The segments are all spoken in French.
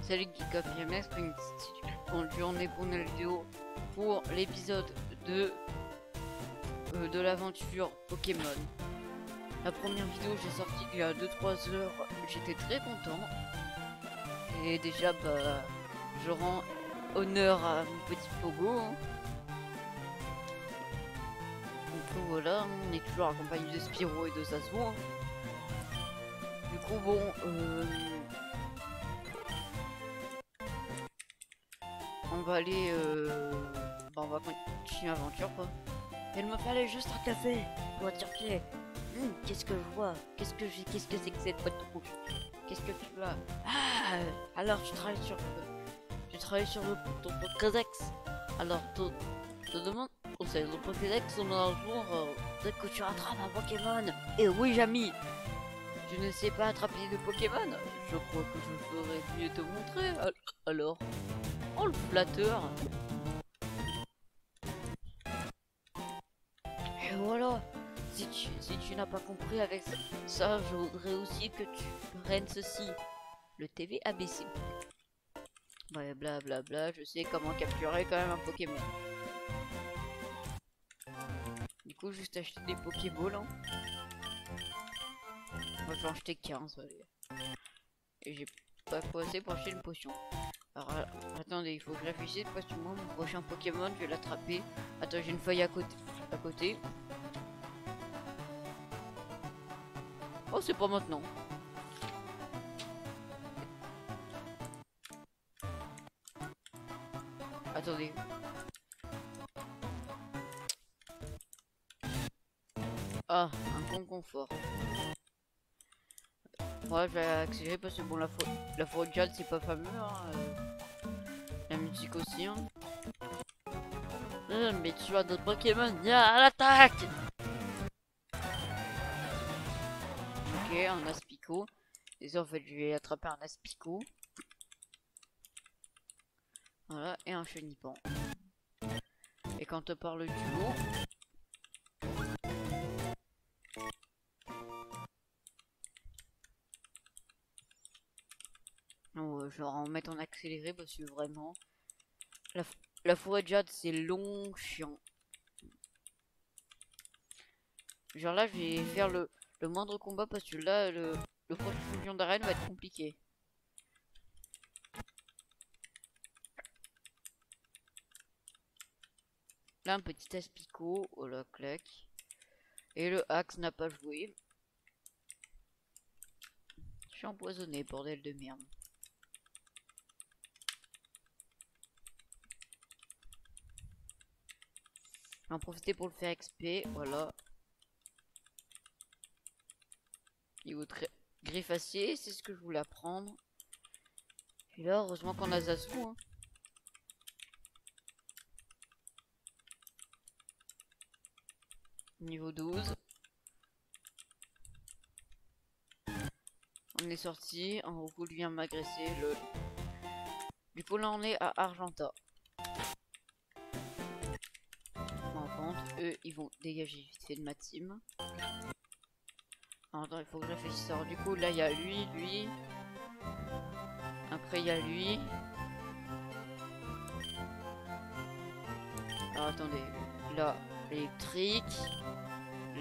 Salut Geek FMS, aujourd'hui on est pour une vidéo pour l'épisode 2 de l'aventure Pokémon. La première vidéo j'ai sorti il y a 2-3 heures, j'étais très content. Et déjà bah je rends honneur à mon petit Pogo. Donc voilà, on est toujours accompagné de Spyro et de Zazu. Du coup bon on va aller on va continuer l'aventure quoi. Il me fallait juste un café pour dire qu'est-ce que je vois, qu'est-ce que c'est que cette boîte rouge, qu'est-ce que tu as? Ah, alors tu travailles sur ton Pokédex. Alors te demande conseil le Pokédex, on a un jour peut-être que tu rattrapes un Pokémon. Et oui Jamy, tu ne sais pas attraper de Pokémon? Je crois que je ferais mieux te montrer. Alors, oh le flatteur. Et voilà, si tu n'as pas compris avec ça, je voudrais aussi que tu prennes ceci, le TV ABC. Ouais, blablabla, je sais comment capturer quand même un Pokémon. Du coup, juste acheter des Pokéballs. Hein. Moi, j'en acheter 15, allez. Et j'ai pas quoi assez pour acheter une potion. Alors, attendez, il faut que je réfléchisse parce que moi, mon prochain Pokémon, je vais l'attraper. Attends, j'ai une feuille à côté. Oh, c'est pas maintenant. Attendez. Ah, un con confort. Ouais, je vais accélérer parce que bon, la forêt de jade, c'est pas fameux. Hein, la musique aussi. Hein. Mais tu as d'autres Pokémon. À l'attaque! Ok, un Aspico. Et en fait, je vais attraper un Aspico. Voilà, et un Chenipan. Et quand on parle du lot. Oh, je vais en mettre en accéléré parce que vraiment. La forêt de jade, c'est long, chiant. Genre là, je vais faire le moindre combat parce que là, le prochain fusion d'arène va être compliqué. Là, un petit Aspico, oh la claque. Et le Axe n'a pas joué. Je suis empoisonné, bordel de merde. Je vais en profiter pour le faire XP, voilà. Niveau griffe acier, c'est ce que je voulais apprendre. Et là, heureusement qu'on a Zazu. Hein. Niveau 12. On est sorti, un Roku vient m'agresser. Du coup là on est à Argenta. En contre, eux ils vont dégager vite fait de ma team. Alors, attends, il faut que je réfléchisse. Alors du coup là il y a lui. Après il y a lui. Alors attendez, là électrique.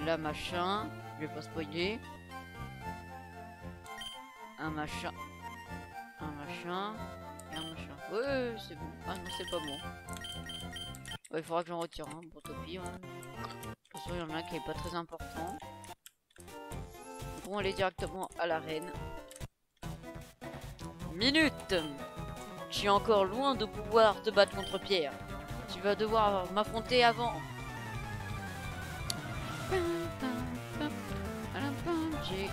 Là machin. Je vais pas spoiler. Un machin. Et un machin. Ouais, c'est bon. Ah non, c'est pas bon. Ouais, il faudra que j'en retire un pour Topi. Hein. De toute façon, il y en a un qui est pas très important. Donc, on va aller directement à l'arène. Minute! Tu es encore loin de pouvoir te battre contre Pierre. Tu vas devoir m'affronter avant. J'ai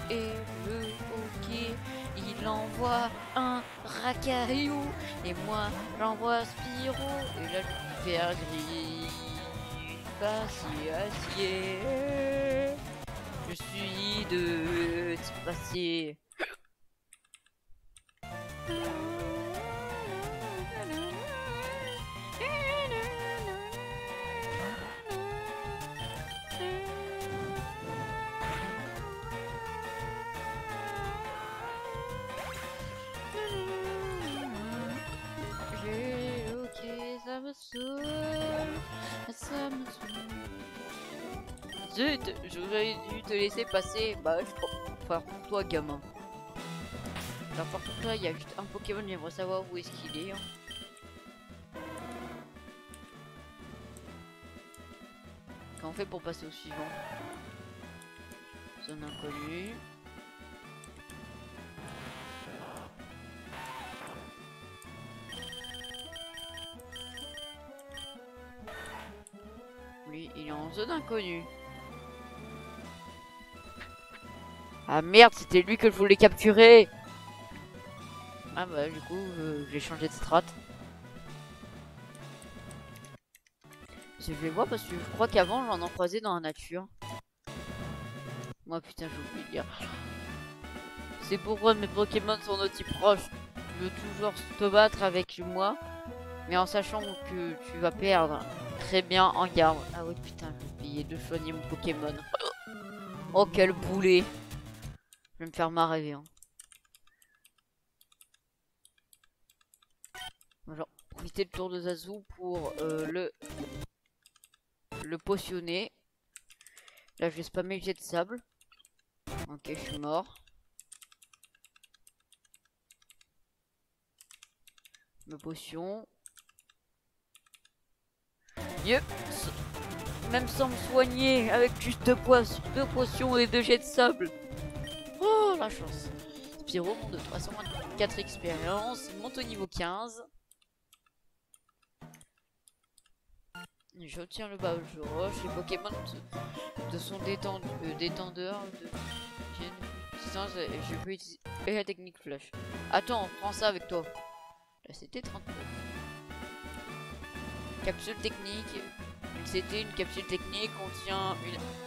le hockey. Il envoie un racaillou et moi j'envoie Spyro et là je vais faire acier. Je suis de type acier. seul. Ça me saoule. Zut, j'aurais dû te laisser passer. Bah, je crois. Enfin, pour toi, gamin. Enfin, pour toi, il y a juste un Pokémon, j'aimerais savoir où est-ce qu'il est. Hein. Comment on fait pour passer au suivant? Zone inconnue. Lui, il est en zone inconnue. Ah merde, c'était lui que je voulais capturer. Ah bah du coup, j'ai changé de strat. Je vais voir parce que je crois qu'avant j'en ai croisé dans la nature. Moi putain, j'ai oublié de dire. C'est pourquoi mes Pokémon sont aussi proches. Tu veux toujours te battre avec moi, mais en sachant que tu vas perdre. Très bien, en garde. Ah oui putain, j'ai oublié de soigner mon Pokémon. Oh quel boulet. Je vais me faire marrer. Hein. Alors, profiter le tour de Zazu pour le potionner. Là, je vais spammer le jet de sable. Ok, je suis mort. Me potion. Yep. Même sans me soigner, avec juste deux potions et deux jets de sable. Oh, la chance. Spyro monte de 324 expériences. Il monte au niveau 15. J'obtiens le bas je roche. Les Pokémon de son détendeur de puissance. Je peux utiliser la technique flash. Attends, on prend ça avec toi. Là, c'était 39. Capsule technique. Une capsule technique contient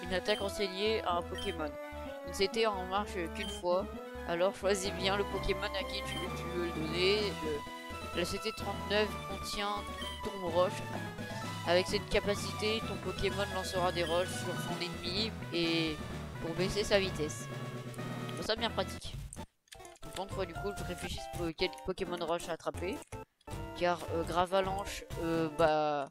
une attaque enseignée à un Pokémon. Une CT en marche qu'une fois. Alors choisis bien le Pokémon à qui tu veux le donner. La CT39 contient tombe roche. Avec cette capacité, ton Pokémon lancera des roches sur son ennemi et pour baisser sa vitesse. Je trouve ça bien pratique. Donc fois du coup, je réfléchis quel Pokémon roche à attraper. Car Gravalanche, bah,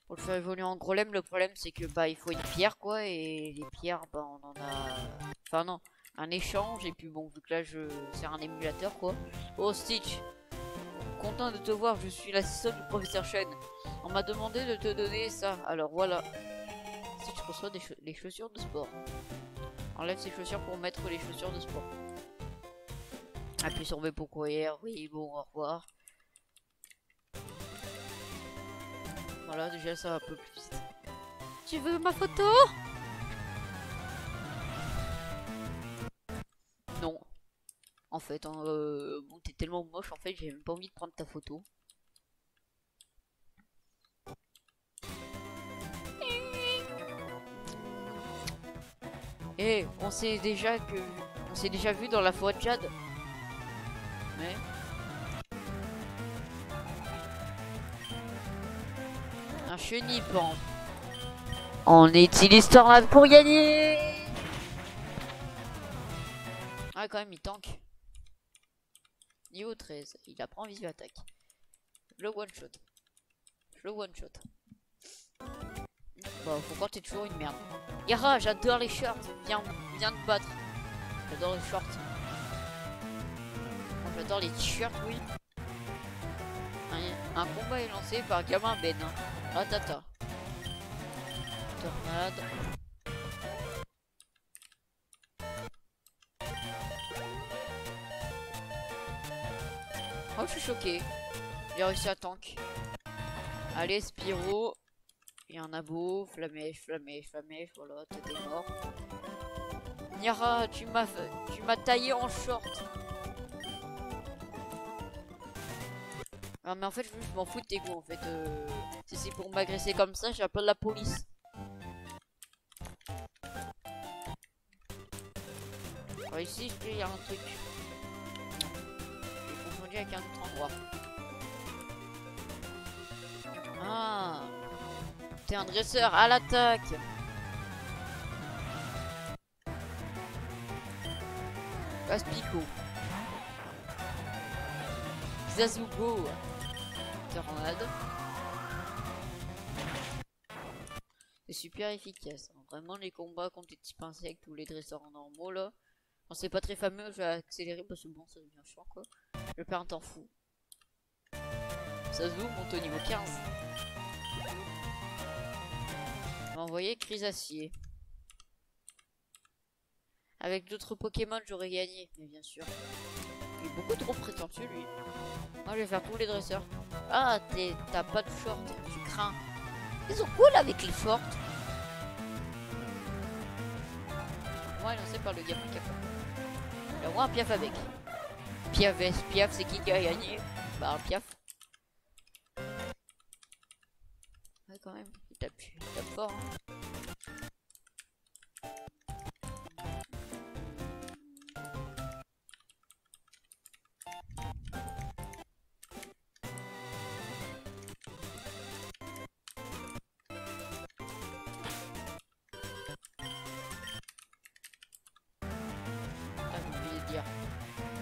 pour le faire évoluer en Golem, le problème c'est que bah il faut une pierre quoi, et les pierres, bah on en a, enfin non, un échange et puis bon vu que là c'est un émulateur quoi. Oh Stitch, content de te voir, je suis l'assistant du professeur Chen. On m'a demandé de te donner ça, alors voilà. Stitch reçoit les chaussures de sport. Enlève ses chaussures pour mettre les chaussures de sport. Appuie sur V pour courir, oui bon au revoir. Voilà, déjà ça va un peu plus vite. Tu veux ma photo? Non. En fait, hein, bon, t'es tellement moche, en fait, j'ai même pas envie de prendre ta photo. Eh, on s'est déjà vu dans la forêt de Jade. Mais... un chenipan. On utilise tornade pour gagner. Ah quand même il tank. Niveau 13, il apprend visu attaque. Je le one shot. Bah faut quand t'es toujours une merde. Yara, j'adore les shorts. Viens te battre. J'adore les shorts. J'adore les t-shirts, oui. Un combat est lancé par Gamin Ben. Ratata. Tornade. Oh, je suis choqué. J'ai réussi à tank. Allez, Spyro. Il y en a beau. Flamèche. Voilà, t'es mort. Niara, tu m'as taillé en short. Ah mais en fait je m'en fous de tes goûts en fait. Si c'est pour m'agresser comme ça, j'appelle la police. Alors ici il y a un truc. J'ai confondu avec un autre endroit. Ah, t'es un dresseur à l'attaque. Aspico. Zazugo. Tornade. super efficace. Hein. Vraiment, les combats contre les types insectes ou les dresseurs normaux là. Quand c'est pas très fameux, je vais accélérer parce que bon, ça devient chiant quoi. Je perds un temps fou. Ça se voit, monte au niveau 15. On va envoyer Crisacier. Avec d'autres Pokémon, j'aurais gagné, mais bien sûr. Il est beaucoup trop prétentieux lui. Moi, je vais faire tous les dresseurs. Ah, t'as pas de short, tu crains. Ils sont cool avec les shorts. Moi, lancé par le gamin qui a pas. Il y a moins un Piaf avec. Piaf, c'est qui a gagné? Bah, un Piaf. Ouais, quand même, il tape fort. Hein.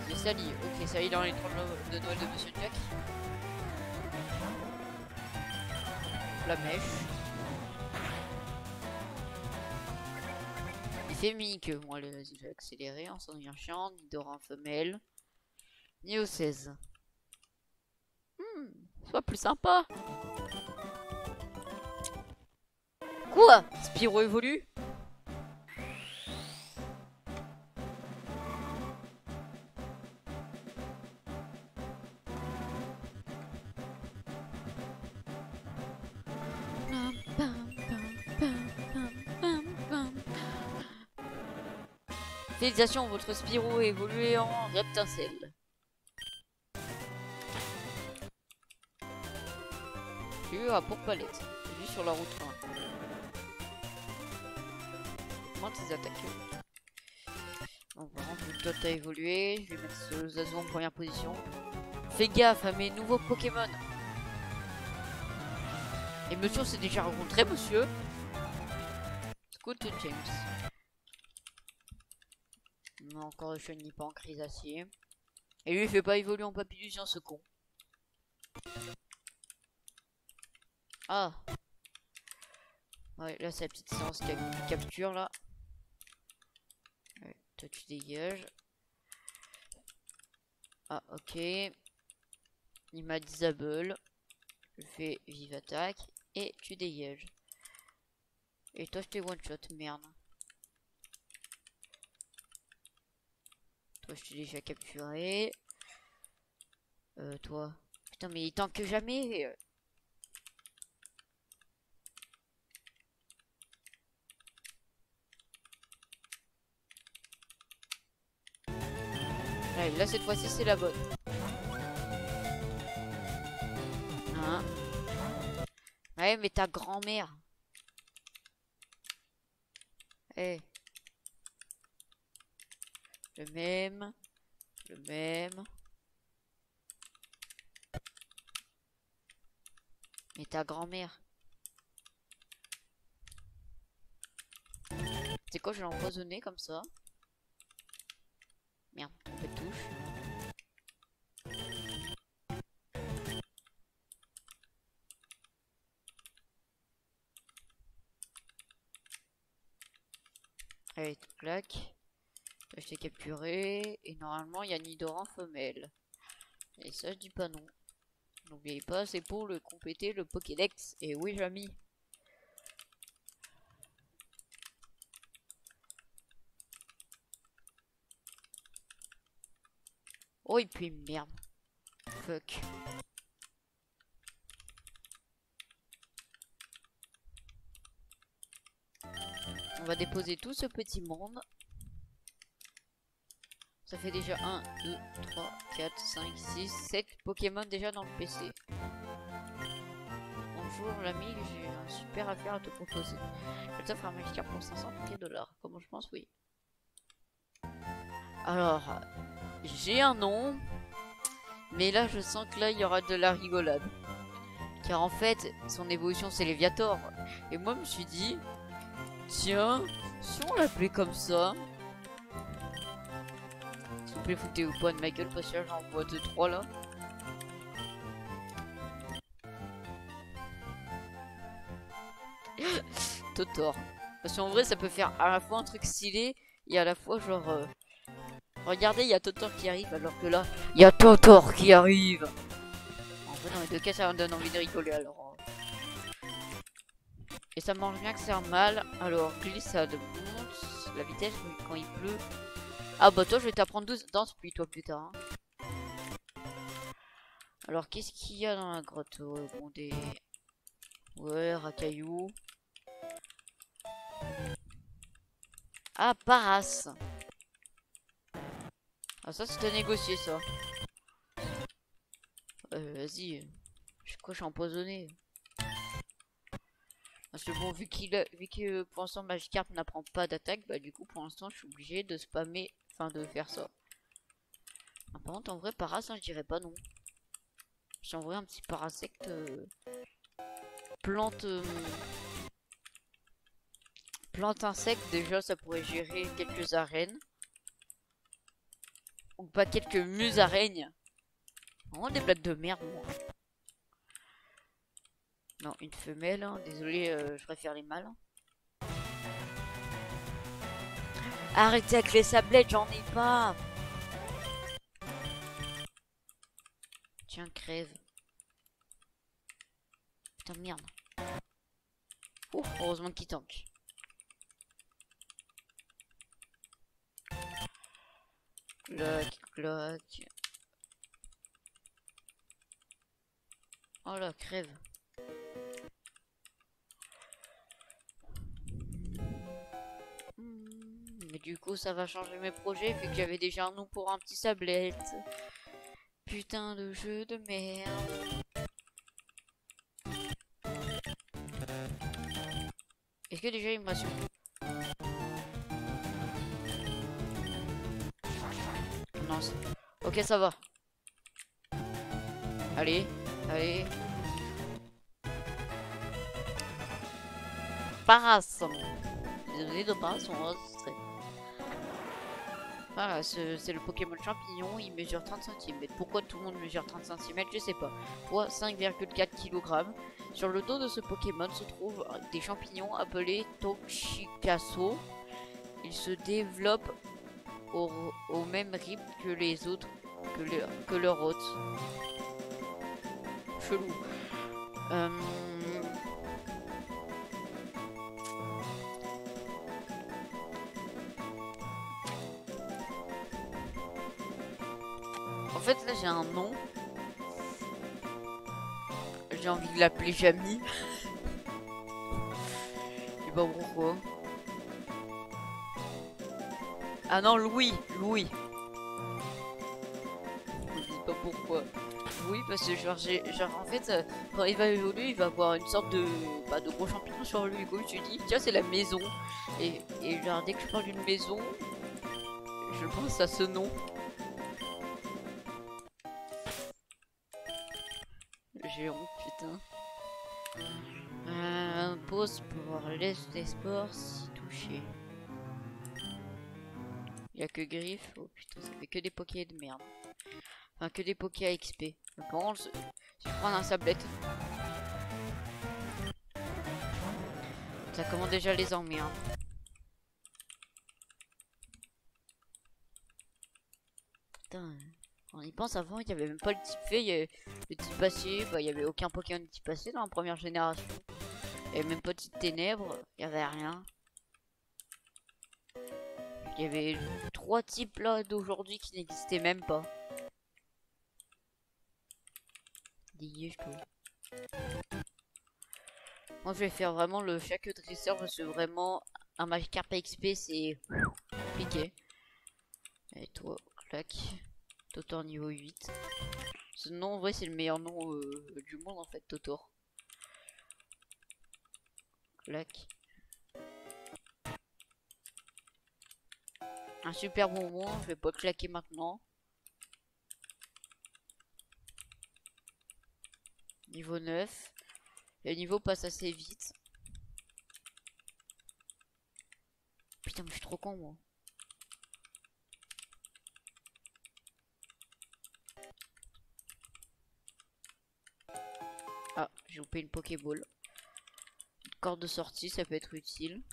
C'est Sally, ok, Sally dans les trolls de Noël de Monsieur Jack. La mèche. Il fait Mick, moi je vais accélérer, on s'en devient chiant, Nidoran femelle. Niveau 16. Soit plus sympa. Quoi? Spyro évolue? Félicitations, votre Spyro est évolué en Reptincelle. J'ai eu à Pourpalette. J'ai vu sur la route 1. Moins tes attaques. Bon, par contre, toi t'as évolué. Je vais mettre ce Zazu en première position. Fais gaffe à mes nouveaux Pokémon. Et monsieur, on s'est déjà rencontré, monsieur. Scoot James. Encore Shiny pas en Crisacier. Et lui il fait pas évoluer en Papillusion ce con. Ah. Ouais là c'est la petite séance capture là. Ouais, toi tu dégages. Ah ok. Il m'a disable. Je fais vive attaque. Et tu dégages. Et toi je t'ai one shot, merde. Toi, je t'ai déjà capturé. Toi. Putain, mais il tank que jamais. Là cette fois-ci, c'est la bonne. Hein? Ouais, mais ta grand-mère. Eh. Le même. Le même. Mais ta grand-mère. C'est quoi, je l'ai empoisonné comme ça. Merde, trompé de touche. Allez, clac. Je t'ai capturé. Et normalement, il y a Nidoran femelle. Et ça, je dis pas non. N'oubliez pas, c'est pour le compléter le Pokédex. Et oui, Jamy. Oh, et puis merde. Fuck. On va déposer tout ce petit monde. Ça fait déjà 1, 2, 3, 4, 5, 6, 7 Pokémon déjà dans le PC. Bonjour l'ami, j'ai un super affaire à te proposer. Je t'offre un magicien pour 500 $. Comment je pense, oui. Alors, j'ai un nom. Mais là, je sens que là, il y aura de la rigolade. Car en fait, son évolution, c'est Léviator. Et moi, je me suis dit, tiens, si on l'appelait comme ça... S'il vous plaît, foutez-vous pas de ma gueule, parce que là, j'en vois 2-3 là. Totor. Parce qu'en vrai, ça peut faire à la fois un truc stylé et à la fois genre... Regardez, il y a Totor qui arrive alors que là, il y a Totor qui arrive. En vrai, dans les deux cas, ça me donne envie de rigoler alors. Et ça mange bien que c'est un mâle. Alors, glissade monte. La vitesse quand il pleut. Ah bah toi, je vais t'apprendre danse pluie toi plus tard. Hein. Alors, qu'est-ce qu'il y a dans la grotte? Bon, des... Ouais, racailloux. Ah, Paras. Ah, ça, c'est à négocier, ça. Vas-y. Je suis empoisonné. Parce que bon, vu que pour l'instant Magikarp n'apprend pas d'attaque, bah du coup pour l'instant je suis obligé de spammer, enfin de faire ça. Ah, par contre en vrai Paras, hein, je dirais pas non. J'ai en vrai un petit parasecte plante plante insecte, déjà ça pourrait gérer quelques arènes. Ou pas quelques musaraignes. Vraiment des blagues de merde moi. Non, une femelle, hein. Désolé, je préfère les mâles. Arrêtez avec les sablettes, j'en ai pas. Tiens, crève. Putain, merde. Oh, heureusement qu'il tank. Clac, clac. Oh là, crève. Mais du coup, ça va changer mes projets vu que j'avais déjà un nom pour un petit sablette. Putain de jeu de merde. Est-ce que déjà il me rassure? Non. Ok, ça va. Allez, allez. Paras. Les données de Paras sont enregistrées. Voilà, c'est le Pokémon champignon, il mesure 30 cm. Pourquoi tout le monde mesure 30 cm, je sais pas. Poids 5,4 kg. Sur le dos de ce Pokémon se trouvent des champignons appelés Toxikaso. Ils se développent au même rythme que les autres, que leur hôte. Chelou. En fait, là, j'ai un nom. J'ai envie de l'appeler Jamie. Je sais pas pourquoi. Ah non, Louis. Louis. Je sais pas pourquoi. Oui, parce que genre, en fait, quand il va évoluer, il va avoir une sorte de, de gros champignon sur lui. Comme tu dis, tiens, c'est la maison. Et genre, dès que je parle d'une maison, je pense à ce nom. J'ai honte, putain. Pause pour l'est des sports, si touché. Y'a que griffe. Oh putain, ça fait que des pokés de merde. Enfin, que des pokés à XP. Par contre, si je prends un sablette, ça commence déjà à les emmerdes. Putain, on y pense avant, il y avait même pas le type fait, le type passé, bah il y avait aucun Pokémon de type passé dans la première génération. Il y avait même pas de type ténèbres, il y avait rien. Il y avait 3 types là d'aujourd'hui qui n'existaient même pas. Je trouve. Moi je vais faire vraiment le chaque dresseur parce que vraiment un Magikarp XP c'est compliqué. Et toi, clac. Totor niveau 8. Ce nom en vrai c'est le meilleur nom du monde en fait, Totor. Clac. Un super bonbon, je vais pas le claquer maintenant. Niveau 9. Le niveau passe assez vite. Putain mais je suis trop con moi. Ah, j'ai loupé une Pokéball. Corde de sortie, ça peut être utile.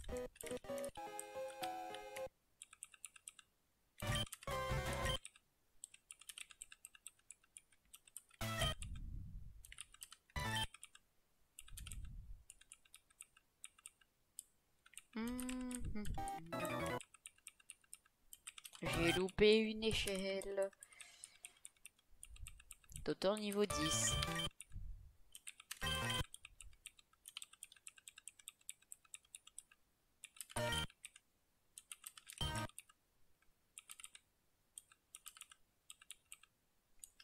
J'ai loupé une échelle. D'auteur niveau 10.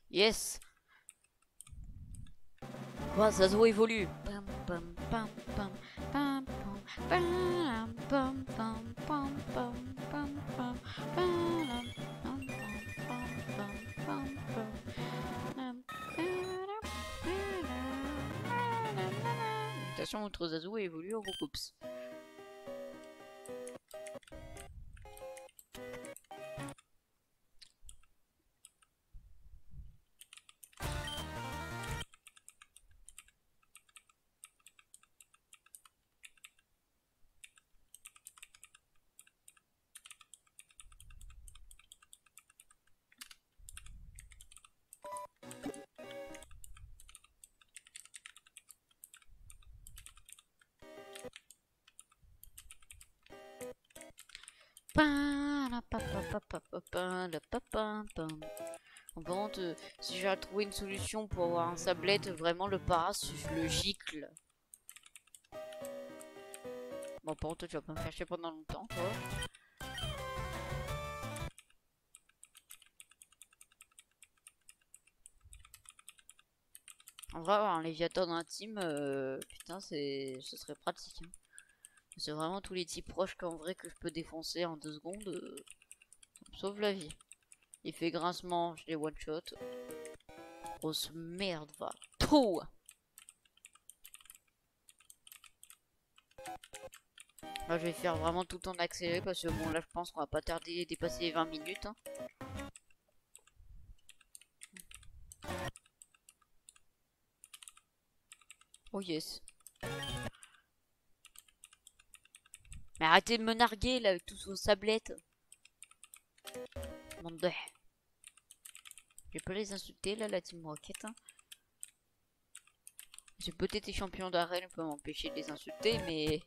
Yes. Quoi, Zazo évolue. Mutation entre Zazo évolue en Roucoups. En contre, si j'ai à trouver une solution pour avoir un sablette, vraiment le paras, je le gicle. Bon, par contre, tu vas pas me faire chier pendant longtemps, quoi. En vrai, avoir un Léviathan dans la team, putain, ce serait pratique. Hein. C'est vraiment tous les types proches qu'en vrai que je peux défoncer en 2 secondes. Ça me sauve la vie. Il fait grincement, je les one shot. Grosse merde, va. Tout. Là, je vais faire vraiment tout en accéléré parce que bon, là, je pense qu'on va pas tarder à dépasser les 20 minutes. Hein. Oh yes. Mais arrêtez de me narguer là avec tous vos sablettes. Monde de... Je vais pas les insulter là, la team Rocket. Hein. J'ai peut-être été champion d'arène, je peux m'empêcher de les insulter, mais...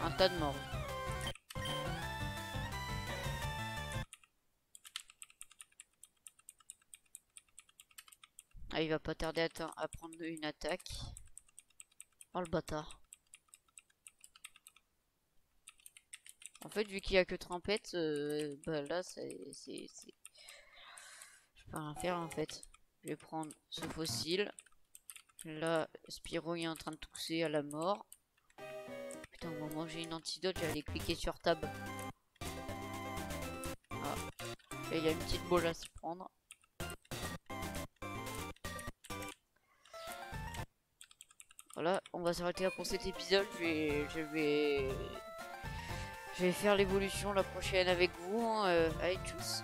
Un tas de morts. Ah, il va pas tarder à prendre une attaque. Oh le bâtard. En fait, vu qu'il y a que Trempette, bah là, je peux rien faire en fait. Je vais prendre ce fossile. Là, Spyro est en train de tousser à la mort. Putain, au moment où j'ai une antidote, j'allais cliquer sur tab. Ah. Et il y a une petite boule à se prendre. Voilà, on va s'arrêter là pour cet épisode. Je vais faire l'évolution la prochaine avec vous. Hein. Allez, tchuss.